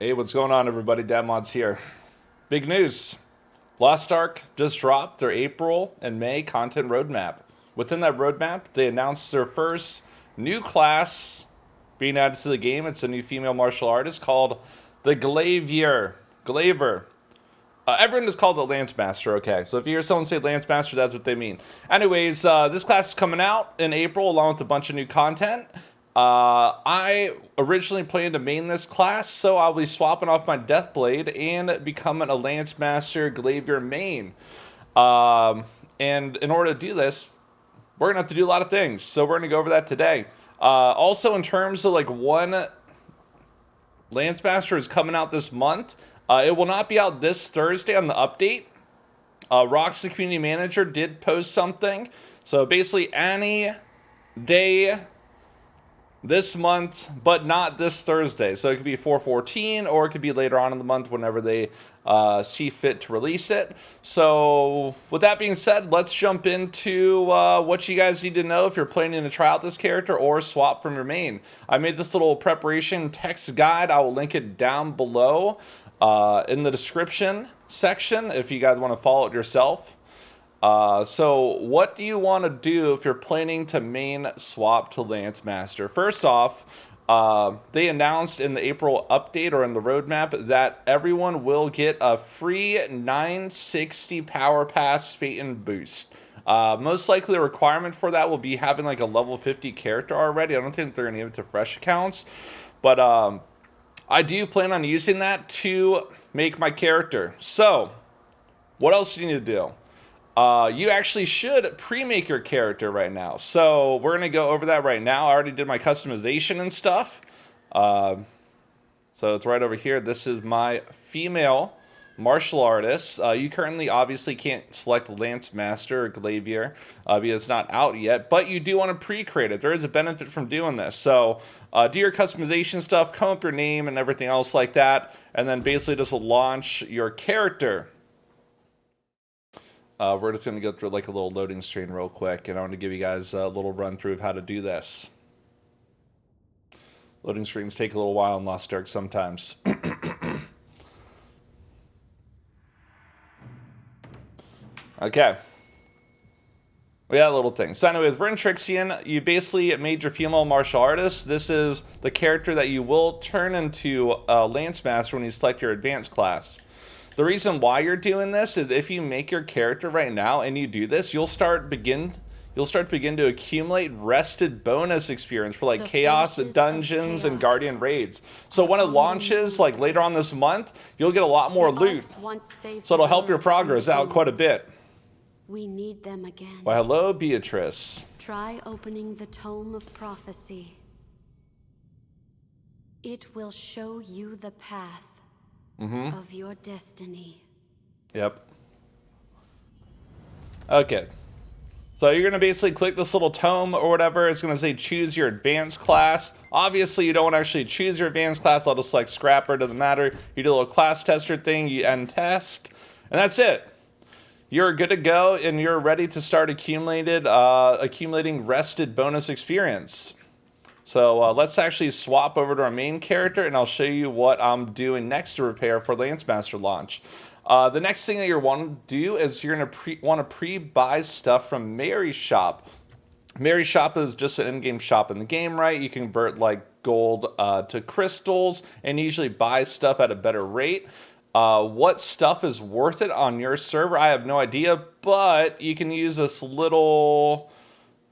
Hey, what's going on, everybody? Modz here. Big news. Lost Ark just dropped their April and May content roadmap. Within that roadmap, they announced their first new class being added to the game. It's a new female martial artist called the Glaivier. Glaivier. Everyone just called it Lance Master, okay. So if you hear someone say Lance Master, that's what they mean. Anyways, this class is coming out in April along with a bunch of new content. I originally planned to main this class, so I'll be swapping off my Deathblade and becoming a Lance Master Glaivier main. And in order to do this, we're going to have to do a lot of things, so we're going to go over that today. Also, in terms of like one Lance Master is coming out this month, it will not be out this Thursday on the update. Rox, the community manager, did post something. So basically any day this month, but not this Thursday. So it could be 4/14, or it could be later on in the month whenever they see fit to release it. So with that being said, let's jump into what you guys need to know if you're planning to try out this character or swap from your main. I made this little preparation text guide. I will link it down below in the description section if you guys want to follow it yourself. So what do you want to do if you're planning to main swap to Lance Master? First off, they announced in the April update or in the roadmap that everyone will get a free 960 Power Pass Phaeton boost. Most likely a requirement for that will be having like a level 50 character already. I don't think they're going to give it to fresh accounts, but I do plan on using that to make my character. So what else do you need to do? You actually should pre-make your character right now. So we're going to go over that right now. I already did my customization and stuff. So it's right over here. This is my female martial artist. You currently obviously can't select Lance Master or Glaivier because it's not out yet, but you do want to pre-create it. There is a benefit from doing this. So do your customization stuff, come up your name and everything else like that, and then basically just launch your character. We're just going to go through like a little loading screen real quick, and I want to give you guys a little run through of how to do this. Loading screens take a little while in Lost Ark sometimes. Okay. We got a little thing. So anyways, we're in Trixian. You basically made your female martial artist. This is the character that you will turn into Lance Master when you select your advanced class. The reason why you're doing this is if you make your character right now and you do this, you'll start begin to accumulate rested bonus experience for like chaos dungeons and guardian raids. So when it launches like later on this month, you'll get a lot more loot. So it'll help your progress out quite a bit. We need them again. Well, hello, Beatrice. Try opening the Tome of Prophecy. It will show you the path of your destiny. Yep. Okay. So you're going to basically click this little tome or whatever. It's going to say choose your advanced class. Obviously, you don't want to actually choose your advanced class. I'll just select Scrapper. Doesn't matter. You do a little class tester thing. You end test. And that's it. You're good to go, and you're ready to start accumulating rested bonus experience. So let's actually swap over to our main character, and I'll show you what I'm doing next to prepare for Lance Master launch. The next thing that you're want to do is you're going to want to pre-buy stuff from Mary's shop. Mary's shop is just an in-game shop in the game, right? You can convert like gold to crystals and usually buy stuff at a better rate. What stuff is worth it on your server, I have no idea, but you can use this little...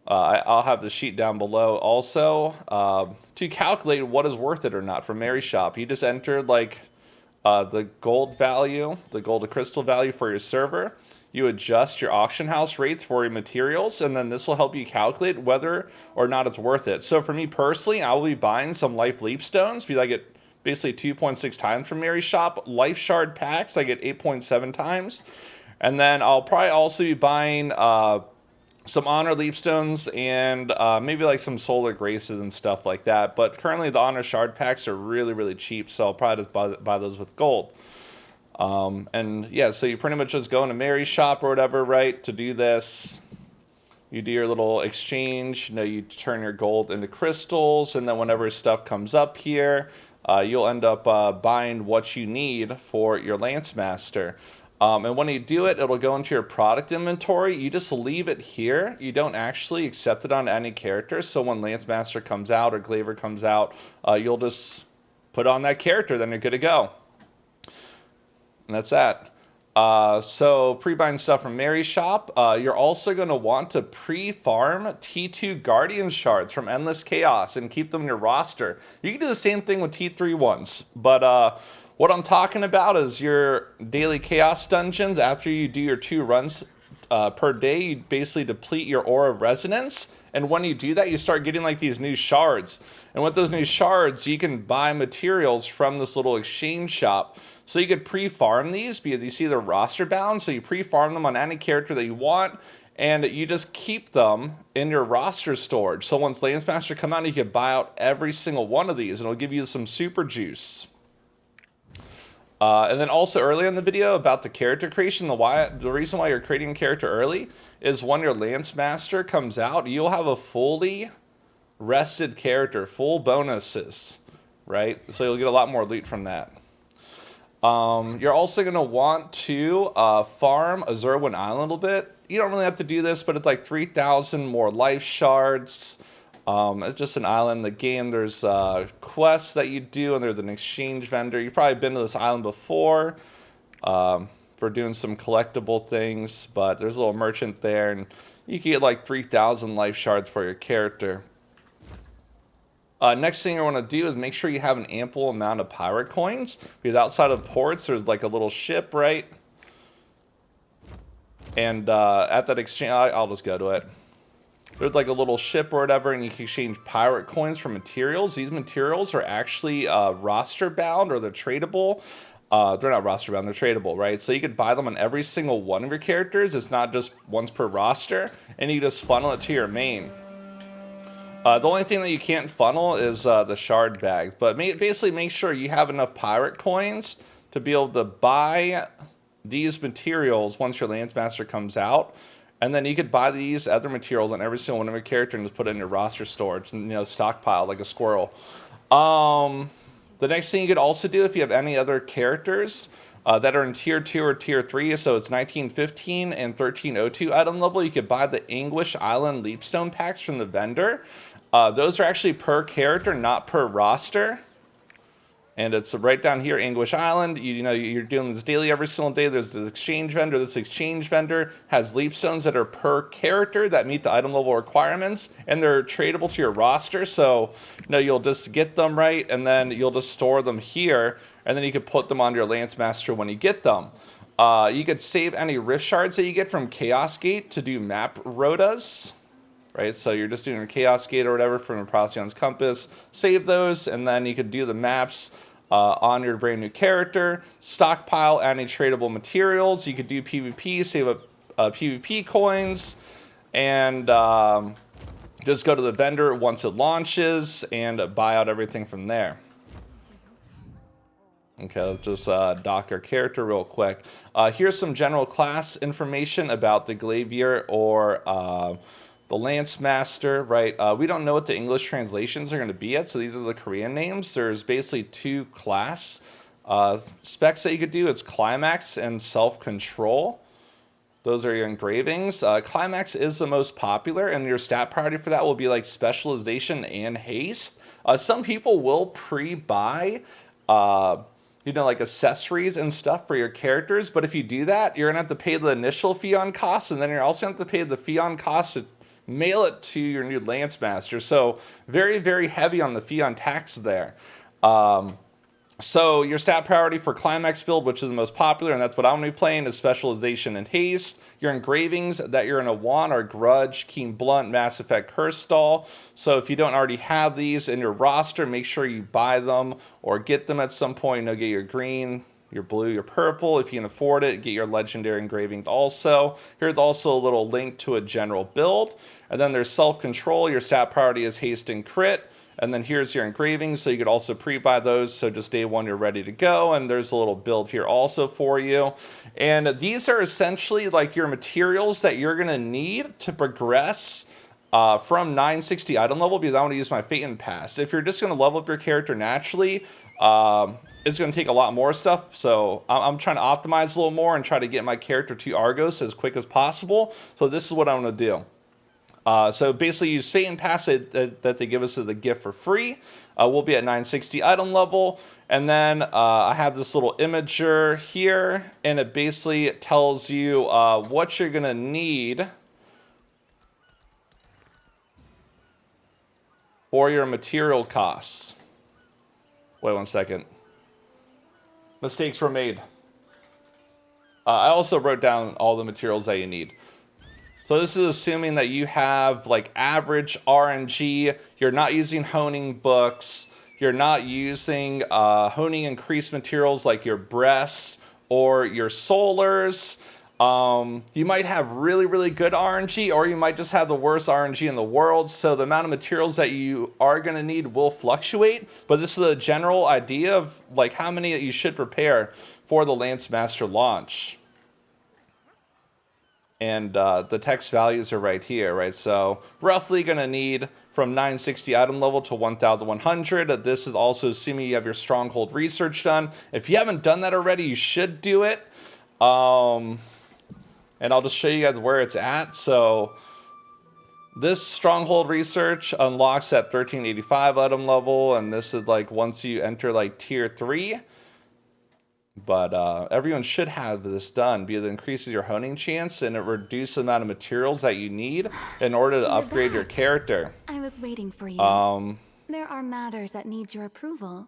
I'll have the sheet down below also to calculate what is worth it or not from Mary's shop. You just enter like the gold value, the gold to crystal value for your server. You adjust your auction house rates for your materials, and then this will help you calculate whether or not it's worth it. So for me personally, I will be buying some life leap stones because I get basically 2.6 times from Mary's shop. Life shard packs, I get 8.7 times. And then I'll probably also be buying some honor leapstones and maybe like some solar graces and stuff like that. But currently the honor shard packs are really, really cheap, so I'll probably just buy those with gold. And yeah, so you pretty much just go into Mary's shop or whatever, right, to do this. You do your little exchange, you turn your gold into crystals, and then whenever stuff comes up here, you'll end up buying what you need for your Lance Master. And when you do it, it'll go into your product inventory. You just leave it here. You don't actually accept it on any character. So when Lance Master comes out or Glaivier comes out, you'll just put on that character, then you're good to go. And that's that. So pre-buying stuff from Mary's shop. You're also going to want to pre-farm T2 Guardian shards from Endless Chaos and keep them in your roster. You can do the same thing with T3 ones, but what I'm talking about is your daily Chaos dungeons. After you do your 2 runs per day, you basically deplete your Aura of Resonance. And when you do that, you start getting like these new shards. And with those new shards, you can buy materials from this little exchange shop. So you could pre-farm these because you see they're roster bound. So you pre-farm them on any character that you want. And you just keep them in your roster storage. So once Lance Master come out, you can buy out every single one of these. And it'll give you some super juice. And then also earlier in the video about the character creation, the reason why you're creating a character early is when your Lance Master comes out, you'll have a fully rested character, full bonuses, right? So you'll get a lot more loot from that. You're also going to want to farm Azurwin Island a little bit. You don't really have to do this, but it's like 3,000 more life shards. It's just an island in the game. There's quests that you do, and there's an exchange vendor. You've probably been to this island before for doing some collectible things, but there's a little merchant there, and you can get like 3,000 life shards for your character. Next thing you want to do is make sure you have an ample amount of pirate coins, because outside of ports, there's like a little ship, right? And at that exchange, I'll just go to it. There's like a little ship or whatever, and you can exchange pirate coins for materials. These materials are actually roster bound, or they're tradable. They're not roster bound, they're tradable, right? So you could buy them on every single one of your characters. It's not just once per roster, and you just funnel it to your main. The only thing that you can't funnel is the shard bags, but basically make sure you have enough pirate coins to be able to buy these materials once your Lance Master comes out. And then you could buy these other materials on every single one of your character and just put it in your roster storage and, you know, stockpile like a squirrel. The next thing you could also do if you have any other characters that are in tier 2 or tier 3, so it's 1915 and 1302 item level, you could buy the English Island Leapstone packs from the vendor. Those are actually per character, not per roster. And it's right down here, English Island. You know, you're doing this daily every single day. There's the exchange vendor. This exchange vendor has leapstones that are per character that meet the item level requirements, and they're tradable to your roster. So, you know, you'll just get them, right, and then you'll just store them here, and then you can put them on your Lance Master when you get them. You could save any rift shards that you get from Chaos Gate to do map rotas. Right, so you're just doing a Chaos Gate or whatever from a Procyon Compass. Save those, and then you could do the maps on your brand new character. Stockpile any tradable materials. You could do PvP, save up PvP coins, and just go to the vendor once it launches and buy out everything from there. Okay, let's just dock our character real quick. Here's some general class information about the Glaivier or the Lance Master, right? We don't know what the English translations are going to be yet, so these are the Korean names. There's basically 2 class specs that you could do. It's Climax and Self-Control. Those are your engravings. Climax is the most popular, and your stat priority for that will be like Specialization and Haste. Some people will pre-buy you know, like accessories and stuff for your characters, but if you do that, you're gonna have to pay the initial fee on cost, and then you're also gonna have to pay the fee on cost to mail it to your new Lance Master. So very, very heavy on the fee on tax there. So your stat priority for Climax Build, which is the most popular, and that's what I'm going to be playing, is Specialization and Haste. Your engravings that you're going to want are Grudge, Keen Blunt, Mass Effect, Curstall. So if you don't already have these in your roster, make sure you buy them or get them at some point. You know, get your green, your blue, your purple. If you can afford it, get your legendary engravings also. Here's also a little link to a general build. And then there's Self-Control. Your stat priority is Haste and Crit. And then here's your engravings, so you could also pre-buy those, so just day one you're ready to go. And there's a little build here also for you. And these are essentially like your materials that you're going to need to progress from 960 item level because I want to use my Phaeton Pass. If you're just going to level up your character naturally, it's going to take a lot more stuff. So I'm trying to optimize a little more and try to get my character to Argos as quick as possible. So this is what I'm going to do. So basically use Phaeton Pass that they give us as a gift for free. We'll be at 960 item level. And then I have this little imager here, and it basically tells you what you're going to need for your material costs. Wait 1 second. Mistakes were made. I also wrote down all the materials that you need. So this is assuming that you have like average RNG, you're not using honing books, you're not using honing increased materials like your breasts or your solars. You might have really, really good RNG, or you might just have the worst RNG in the world. So the amount of materials that you are going to need will fluctuate. But this is a general idea of like how many that you should prepare for the Lance Master launch. And the text values are right here, right? So roughly going to need from 960 item level to 1,100. This is also assuming you have your Stronghold Research done. If you haven't done that already, you should do it. And I'll just show you guys where it's at. So this Stronghold Research unlocks at 1385 item level, and this is like once you enter like tier 3. But everyone should have this done because it increases your honing chance and it reduces the amount of materials that you need in order to upgrade your character. I was waiting for you. There are matters that need your approval.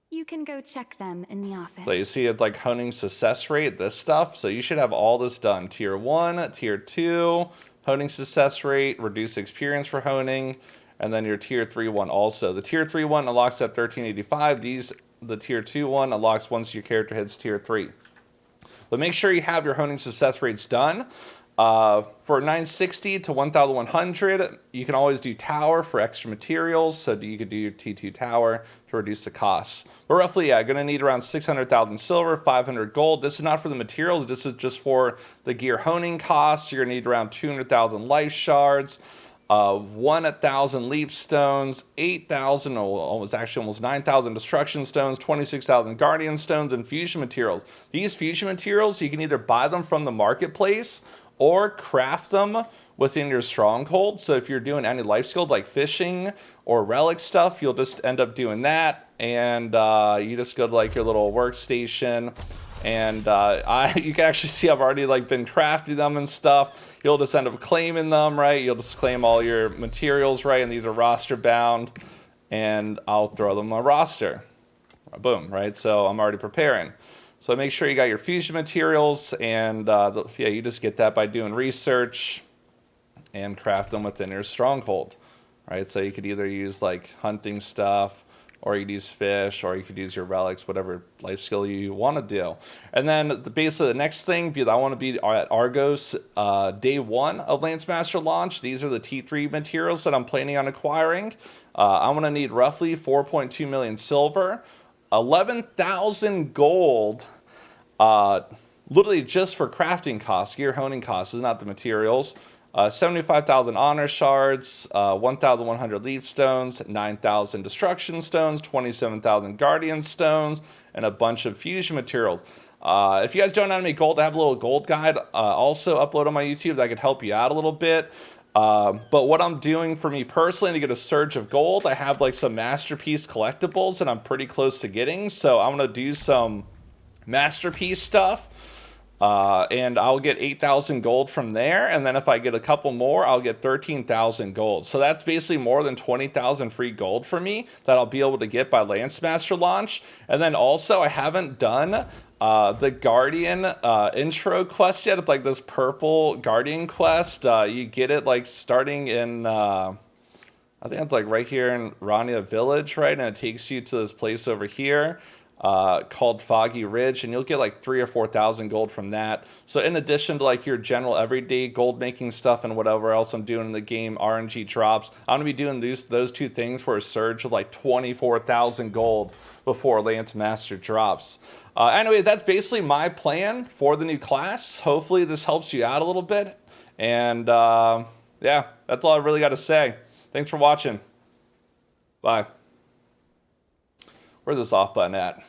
You can go check them in the office. So you see it's like honing success rate, this stuff. So you should have all this done. Tier 1, Tier 2, honing success rate, reduce experience for honing, and then your Tier 3 one also. The Tier 3 one unlocks at 1385. The Tier 2 one unlocks once your character hits Tier 3. But make sure you have your honing success rates done. For 960 to 1,100, you can always do tower for extra materials. So you could do your T2 tower to reduce the costs. But roughly, yeah, going to need around 600,000 silver, 500 gold. This is not for the materials. This is just for the gear honing costs. You're going to need around 200,000 life shards. 1,000 leap stones, 8,000, almost 9,000 destruction stones, 26,000 guardian stones, and fusion materials. These fusion materials, you can either buy them from the marketplace or craft them within your stronghold. So if you're doing any life skills like fishing or relic stuff, you'll just end up doing that. And you just go to like your little workstation. And you can actually see I've already like been crafting them and stuff. You'll just end up claiming them, right? You'll just claim all your materials, right? And these are roster bound, and I'll throw them on my roster. Boom, right? So I'm already preparing. So make sure you got your fusion materials, and yeah, you just get that by doing research and craft them within your stronghold, right? So you could either use like hunting stuff, or you could use fish, or you could use your relics, whatever life skill you want to do. And then basically the next thing, because I want to be at Argos day 1 of Lance Master launch. These are the T3 materials that I'm planning on acquiring. I'm going to need roughly 4.2 million silver, 11,000 gold, literally just for crafting costs, gear honing costs, is not the materials. 75,000 honor shards, 1,100 leaf stones, 9,000 destruction stones, 27,000 guardian stones, and a bunch of fusion materials. If you guys don't know how to make gold, I have a little gold guide also upload on my YouTube that could help you out a little bit. But what I'm doing for me personally to get a surge of gold, I have like some masterpiece collectibles that I'm pretty close to getting. So I'm going to do some masterpiece stuff. And I'll get 8,000 gold from there, and then if I get a couple more, I'll get 13,000 gold. So that's basically more than 20,000 free gold for me that I'll be able to get by Lance Master launch. And then also, I haven't done the Guardian intro quest yet. It's like this purple Guardian quest. You get it like starting in, I think it's like right here in Rania Village, right? And it takes you to this place over here. Called Foggy Ridge, and you'll get like 3,000 or 4,000 gold from that. So in addition to like your general everyday gold making stuff and whatever else I'm doing in the game, RNG drops, I'm gonna be doing those two things for a surge of like 24,000 gold before Lance Master drops. Anyway, that's basically my plan for the new class. Hopefully this helps you out a little bit, and yeah, that's all I really got to say. Thanks for watching. Bye. Where's this off button at?